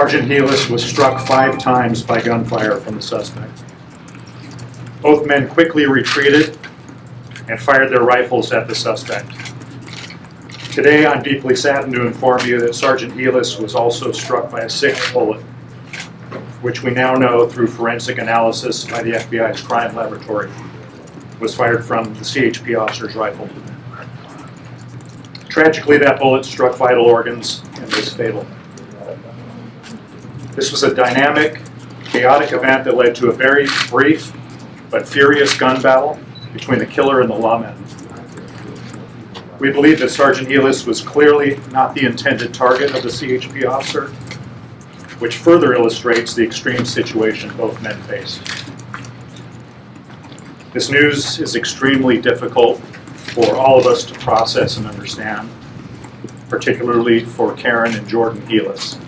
Sgt Helus was struck 5 times by gunfire from the suspect. Both men quickly retreated and fired their rifles at the suspect. Today, I'm deeply saddened to inform you that Sgt Helus was also struck by a 6th bullet, which we now know through forensic analysis by the FBI's crime laboratory was fired from the CHP officer's rifle. Tragically, that bullet struck vital organs and was fatal. This was a dynamic, chaotic event that led to a very brief but furious gun battle between the killer and the lawman. We believe that Sgt Helus was clearly not the intended target of the CHP officer, which further illustrates the extreme situation both men faced. This news is extremely difficult for all of us to process and understand, particularly for Karen and Jordan Helus.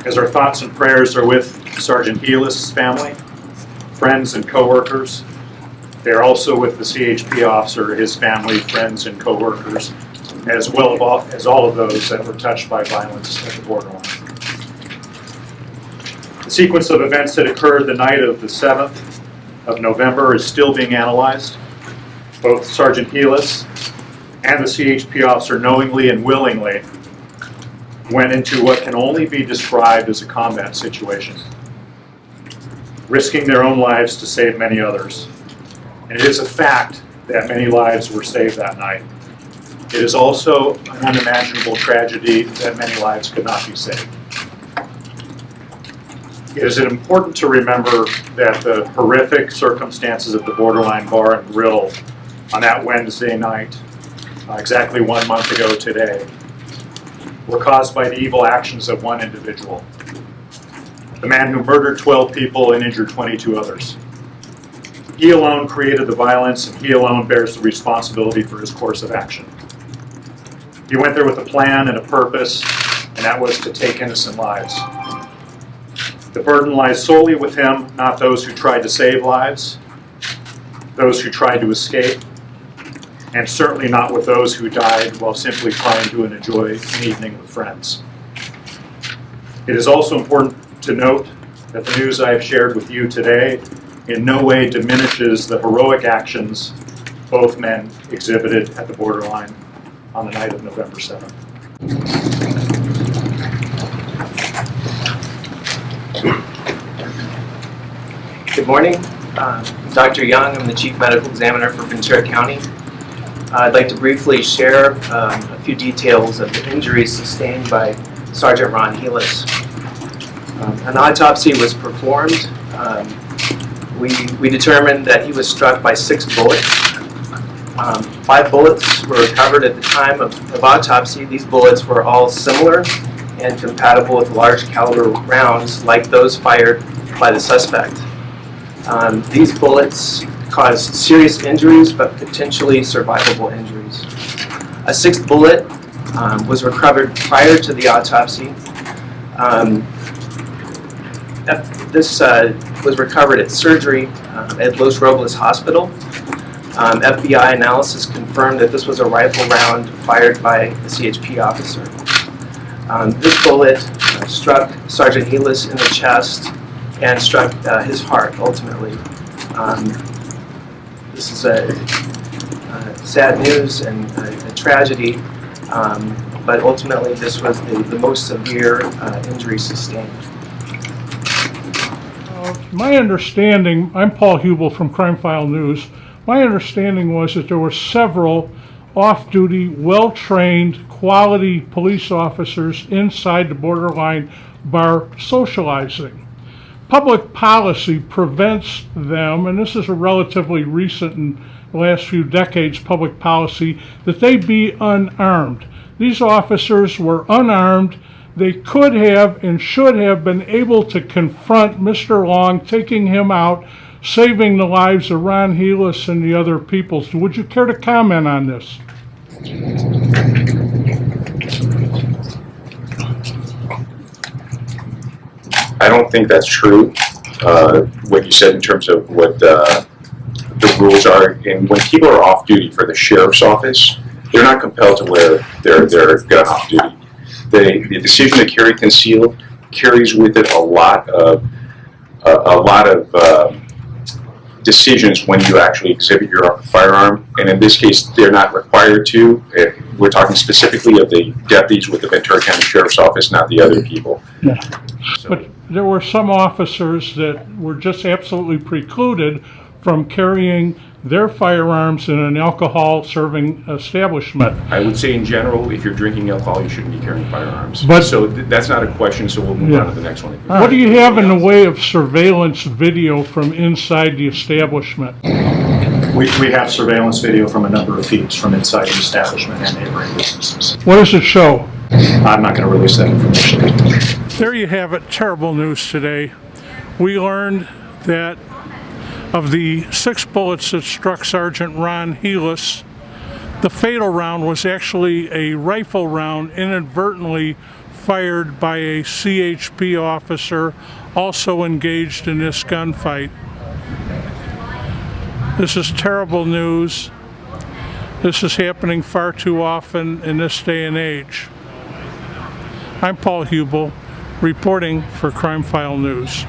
As our thoughts and prayers are with Sgt Helus' family, friends, and co-workers, they are also with the CHP officer, his family, friends, and co-workers, as well as all of those that were touched by violence at the borderline. The sequence of events that occurred the night of the 7th of November is still being analyzed. Both Sgt Helus and the CHP officer knowingly and willingly went into what can only be described as a combat situation, risking their own lives to save many others. And it is a fact that many lives were saved that night. It is also an unimaginable tragedy that many lives could not be saved. It is important to remember that the horrific circumstances of the Borderline Bar and Grill on that Wednesday night, exactly 1 month ago today, were caused by the evil actions of one individual, the man who murdered 12 people and injured 22 others. He alone created the violence, and he alone bears the responsibility for his course of action. He went there with a plan and a purpose, and that was to take innocent lives. The burden lies solely with him, not those who tried to save lives, those who tried to escape, and certainly not with those who died while simply trying to enjoy an evening with friends. It is also important to note that the news I have shared with you today in no way diminishes the heroic actions both men exhibited at the borderline on the night of November 7th. Good morning. Dr. Young, I'm the Chief Medical Examiner for Ventura County. I'd like to briefly share a few details of the injuries sustained by Sgt Ron Helus. An autopsy was performed. We determined that he was struck by 6 bullets. 5 bullets were recovered at the time of autopsy. These bullets were all similar and compatible with large caliber rounds like those fired by the suspect. These bullets caused serious injuries but potentially survivable injuries. A 6th bullet was recovered prior to the autopsy. This was recovered at surgery at Los Robles Hospital. FBI analysis confirmed that this was a rifle round fired by the CHP officer. This bullet struck Sgt Helus in the chest and struck his heart, ultimately. This is sad news and a tragedy, but ultimately this was the most severe injury sustained. My understanding, I'm Paul Hubel from Crimefile News. My understanding was that there were several off-duty, well-trained, quality police officers inside the Borderline Bar socializing. Public policy prevents them, and this is a relatively recent in the last few decades public policy, that they be unarmed. These officers were unarmed. They could have and should have been able to confront Mr. Long, taking him out, saving the lives of Ron Helus and the other people. So would you care to comment on this? I don't think that's true, what you said in terms of what the rules are. And when people are off duty for the sheriff's office, they're not compelled to wear their gun off duty. The decision to carry concealed carries with it a lot of decisions when you actually exhibit your firearm, and in this case, they're not required to. We're talking specifically of the deputies with the Ventura County Sheriff's Office, not the other people. Yeah. So, But there were some officers that were just absolutely precluded from carrying their firearms in an alcohol-serving establishment. I would say in general, if you're drinking alcohol, you shouldn't be carrying firearms. But- So that's not a question, so we'll move Yeah. on to the next one. What do you have in the way of surveillance video from inside the establishment? We have surveillance video from a number of feeds from inside the establishment and neighboring businesses. What does it show? I'm not going to release that information. There you have it. Terrible news today. We learned that of the 6 bullets that struck Sgt Ron Helus, the fatal round was actually a rifle round inadvertently fired by a CHP officer also engaged in this gunfight. This is terrible news. This is happening far too often in this day and age. I'm Paul Hubel, reporting for Crimefile News.